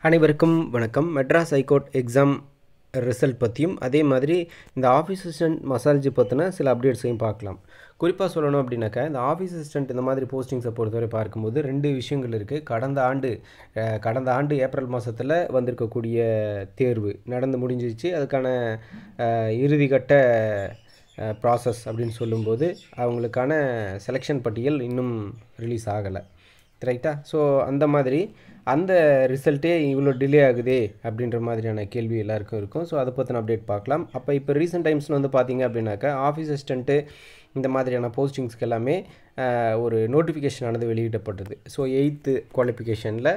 அனைவருக்கும் வணக்கம். Madras high court exam result பற்றியும் அதே மாதிரி இந்த ஆஃபீஸ் அசிஸ்டன்ட் மசாலஜி பற்றின சில அப்டேட்ஸையும் பார்க்கலாம். குறிப்பாக சொல்லணும் அப்படின்னாக்கா, இந்த ஆஃபீஸ் அசிஸ்டன்ட் இந்த மாதிரி போஸ்டிங்ஸை பொறுத்தவரை பார்க்கும்போது 2 விஷயங்கள் இருக்குது. கடந்த ஆண்டு ஏப்ரல் மாதத்தில் வந்திருக்கக்கூடிய தேர்வு நடந்து முடிஞ்சிச்சு. அதுக்கான இறுதிக்கட்ட ப்ராசஸ் அப்படின்னு சொல்லும்போது அவங்களுக்கான செலெக்ஷன் பட்டியல் இன்னும் ரிலீஸ் ஆகலை, ரைட்டா? ஸோ அந்த ரிசல்ட்டே இவ்வளோ டிலே ஆகுதே அப்படின்ற மாதிரியான கேள்வி எல்லாருக்கும் இருக்கும். ஸோ அதை பற்றின அப்டேட் பார்க்கலாம். அப்போ இப்போ ரீசெண்ட் டைம்ஸில் வந்து பார்த்திங்க அப்படின்னாக்கா, ஆஃபீஸ் அசிஸ்டண்ட்டு இந்த மாதிரியான போஸ்டிங்ஸ்க்கு எல்லாமே ஒரு நோட்டிஃபிகேஷன் ஆனது வெளியிடப்பட்டது. ஸோ 8th குவாலிஃபிகேஷனில்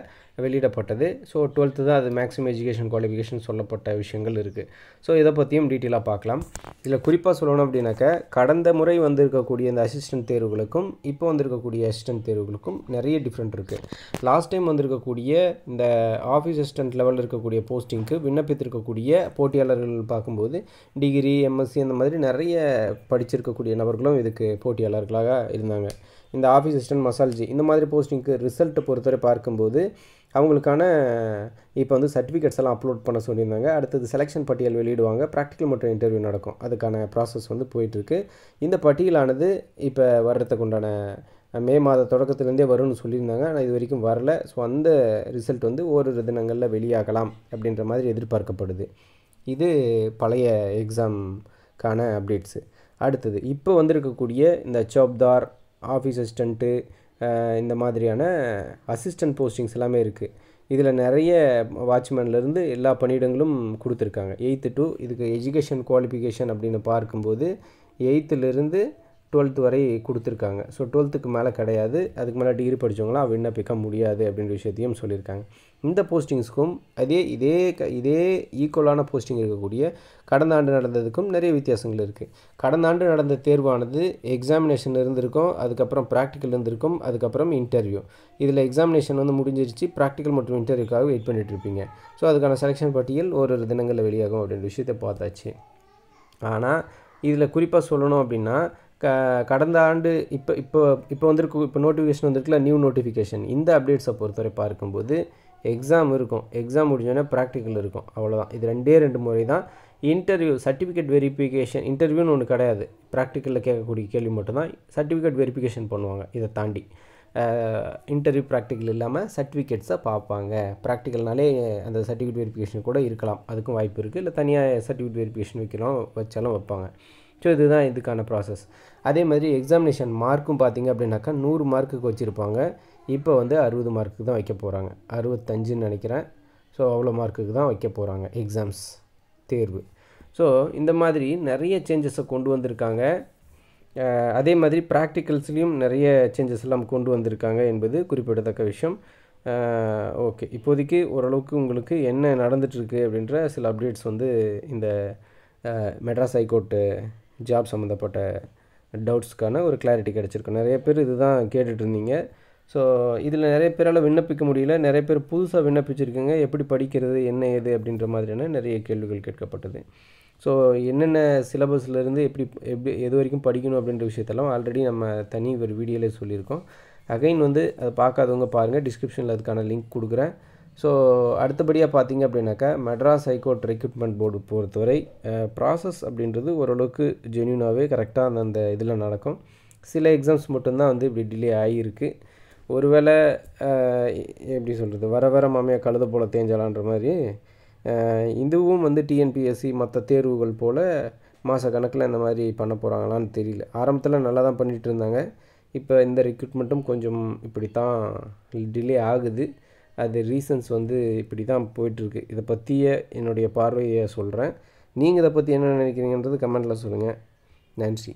வெளியிடப்பட்டது. ஸோ 12th தான் அது மேக்ஸிமம் எஜுகேஷன் குவாலிஃபிகேஷன் சொல்லப்பட்ட விஷயங்கள் இருக்குது. ஸோ இதை பற்றியும் டீட்டெயிலாக பார்க்கலாம். இதில் குறிப்பாக சொல்லணும் அப்படின்னாக்கா, கடந்த முறை வந்திருக்கக்கூடிய இந்த அசிஸ்டன்ட் தேர்வுகளுக்கும் இப்போ வந்திருக்கக்கூடிய அசிஸ்டன்ட் தேர்வுகளுக்கும் நிறைய டிஃப்ரெண்ட் இருக்குது. லாஸ்ட் டைம் வந்திருக்கக்கூடிய இந்த ஆஃபீஸ் அசிஸ்டன்ட் லெவலில் இருக்கக்கூடிய போஸ்டிங்க்கு விண்ணப்பித்திருக்கக்கூடிய போட்டியாளர்கள் பார்க்கும்போது டிகிரி, எம்எஸ்சி அந்த மாதிரி நிறைய படிச்சிருக்கக்கூடிய நபர்களும் இதுக்கு போட்டியாளர்களாக இருந்தாங்க. இந்த ஆஃபீஸ் அசிஸ்டன்ட் மசாலஜி இந்த மாதிரி போஸ்டிங்க்கு ரிசல்ட்டை பொறுத்தவரை பார்க்கும்போது அவங்களுக்கான இப்போ வந்து சர்டிஃபிகேட்ஸ் எல்லாம் அப்லோட் பண்ண சொல்லியிருந்தாங்க. அடுத்தது செலெக்ஷன் பட்டியல் வெளியிடுவாங்க. ப்ராக்டிக்கல் மற்றும் இன்டர்வியூ நடக்கும். அதுக்கான ப்ராசஸ் வந்து போயிட்டுருக்கு. இந்த பட்டியலானது இப்போ வர்றதுக்கு உண்டான மே மாத தொடக்கத்துலேருந்தே வரும்னு சொல்லியிருந்தாங்க. ஆனால் இது வரைக்கும் வரல. ஸோ அந்த ரிசல்ட் வந்து ஓரிரு தினங்களில் வெளியாகலாம் அப்படின்ற மாதிரி எதிர்பார்க்கப்படுது. இது பழைய எக்ஸாம்க்கான அப்டேட்ஸு. அடுத்தது இப்போ வந்திருக்கக்கூடிய இந்த சௌப்தார், ஆஃபீஸ் அசிஸ்டண்ட்டு, இந்த மாதிரியான அசிஸ்டன்ட் போஸ்டிங்ஸ் எல்லாமே இருக்குது. இதில் நிறைய வாட்ச்மேன்லேருந்து எல்லா பணியிடங்களும் கொடுத்துருக்காங்க. 8th to இதுக்கு எஜுகேஷன் குவாலிஃபிகேஷன் அப்படின்னு பார்க்கும்போது 8th to 12th வரை கொடுத்துருக்காங்க. ஸோ 12th மேலே கிடையாது. அதுக்கு மேலே டிகிரி படித்தவங்களாம் விண்ணப்பிக்க முடியாது அப்படின்ற விஷயத்தையும் சொல்லியிருக்காங்க. இந்த போஸ்டிங்ஸ்க்கும் இதே ஈக்குவலான போஸ்டிங் இருக்கக்கூடிய கடந்த ஆண்டு நடந்ததுக்கும் நிறைய வித்தியாசங்கள் இருக்குது. கடந்த ஆண்டு நடந்த தேர்வானது எக்ஸாமினேஷன் இருந்திருக்கும், அதுக்கப்புறம் ப்ராக்டிக்கல் இருந்திருக்கும், அதுக்கப்புறம் இன்டர்வியூ. இதில் எக்ஸாமினேஷன் வந்து முடிஞ்சிருச்சு. ப்ராக்டிக்கல் மற்றும் இன்டர்வியூக்காக வெயிட் பண்ணிட்டு இருப்பீங்க. ஸோ அதுக்கான செலெக்ஷன் பட்டியல் ஒரு தினங்களில் வெளியாகும் அப்படின்ற விஷயத்தை பார்த்தாச்சு. ஆனால் இதில் குறிப்பாக சொல்லணும் அப்படின்னா, கடந்த ஆண்டு இப்போ நோட்டிஃபிகேஷன் வந்திருக்குல்ல, நியூ நோட்டிஃபிகேஷன். இந்த அப்டேட்ஸை பொறுத்தவரை பார்க்கும்போது எக்ஸாம் இருக்கும், எக்ஸாம் முடிஞ்சோடனே ப்ராக்டிக்கல் இருக்கும், அவ்வளோதான். இது 2 முறை தான். இன்டர்வியூ, சர்டிஃபிகேட் வெரிஃபிகேஷன், இன்டர்வியூன்னு ஒன்று கிடையாது. ப்ராக்டிக்கலில் கேட்கக்கூடிய கேள்வி மட்டும்தான். சர்டிஃபிகேட் வெரிஃபிகேஷன் பண்ணுவாங்க. இதை தாண்டி இன்டர்வியூ ப்ராக்டிக்கல் இல்லாமல் சர்டிஃபிகேட்ஸை பார்ப்பாங்க. ப்ராக்டிக்கல்னாலே அந்த சர்டிஃபிகேட் வெரிஃபிகேஷன் கூட இருக்கலாம், அதுக்கும் வாய்ப்பு இருக்குது. இல்லை தனியாக சர்டிஃபிகேட் வெரிஃபிகேஷன் வச்சாலும் வைப்பாங்க. ஸோ இதுதான் இதுக்கான ப்ராசஸ். அதே மாதிரி எக்ஸாமினேஷன் மார்க்கும் பார்த்திங்க அப்படின்னாக்கா 100 மார்க்குக்கு வச்சுருப்பாங்க. இப்போ வந்து 60 மார்க்குக்கு தான் வைக்க போகிறாங்க. 65ன்னு நினைக்கிறேன். ஸோ அவ்வளோ மார்க்குக்கு தான் வைக்க போகிறாங்க எக்ஸாம்ஸ் தேர்வு. ஸோ இந்த மாதிரி நிறைய சேஞ்சஸை கொண்டு வந்திருக்காங்க. அதே மாதிரி ப்ராக்டிக்கல்ஸ்லேயும் நிறைய சேஞ்சஸ் எல்லாம் கொண்டு வந்திருக்காங்க என்பது குறிப்பிடத்தக்க விஷயம். ஓகே, இப்போதைக்கு ஓரளவுக்கு உங்களுக்கு என்ன நடந்துகிட்ருக்கு அப்படின்ற சில அப்டேட்ஸ் வந்து இந்த மெட்ராஸ் ஹைகோர்ட்டு ஜாப் சம்மந்தப்பட்ட டவுட்ஸ்க்கான ஒரு கிளாரிட்டி கிடச்சிருக்கு. நிறைய பேர் இதுதான் கேட்டுட்டு இருந்தீங்க. ஸோ இதில் நிறைய பேரால் விண்ணப்பிக்க முடியல. நிறைய பேர் புதுசாக விண்ணப்பிச்சிருக்கீங்க. எப்படி படிக்கிறது, என்ன ஏது அப்படின்ற மாதிரியான நிறைய கேள்விகள் கேட்கப்பட்டது. ஸோ என்னென்ன சிலபஸ்லேருந்து எப்படி எது வரைக்கும் படிக்கணும் அப்படின்ற விஷயத்தெல்லாம் ஆல்ரெடி நம்ம தனி ஒரு வீடியோவிலே சொல்லியிருக்கோம். அகைன் வந்து அதை பார்க்காதவங்க பாருங்கள், டிஸ்கிரிப்ஷனில் அதுக்கான லிங்க் கொடுக்குறேன். ஸோ அடுத்தபடியாக பார்த்திங்க அப்படின்னாக்கா, மெட்ராஸ் ஹைகோர்ட் ரெக்ரூட்மெண்ட் போர்டு பொறுத்தவரை ப்ராசஸ் அப்படின்றது ஓரளவுக்கு ஜென்யூனாகவே கரெக்டாக அந்த இதில் நடக்கும். சில எக்ஸாம்ஸ் மட்டும்தான் வந்து இப்படி டிலே ஆகியிருக்கு. ஒருவேளை எப்படி சொல்கிறது, வர மாமையாக கழுத போல் தேஞ்சலான்ற மாதிரி இதுவும் வந்து டிஎன்பிஎஸ்சி மற்ற தேர்வுகள் போல் மாத கணக்கில் இந்த மாதிரி பண்ண போகிறாங்களான்னு தெரியல. ஆரம்பத்தில் நல்லா தான் பண்ணிகிட்டு இருந்தாங்க. இப்போ இந்த ரெக்ரூட்மெண்ட்டும் கொஞ்சம் இப்படி தான் டிலே ஆகுது. அது ரீசன்ஸ் வந்து இப்படி தான் போயிட்டுருக்கு. இதை பற்றிய என்னுடைய பார்வையை சொல்கிறேன். நீங்கள் இதை பற்றி என்ன நினைக்கிறீங்கன்றது கமெண்ட்டில் சொல்லுங்கள். நன்றி.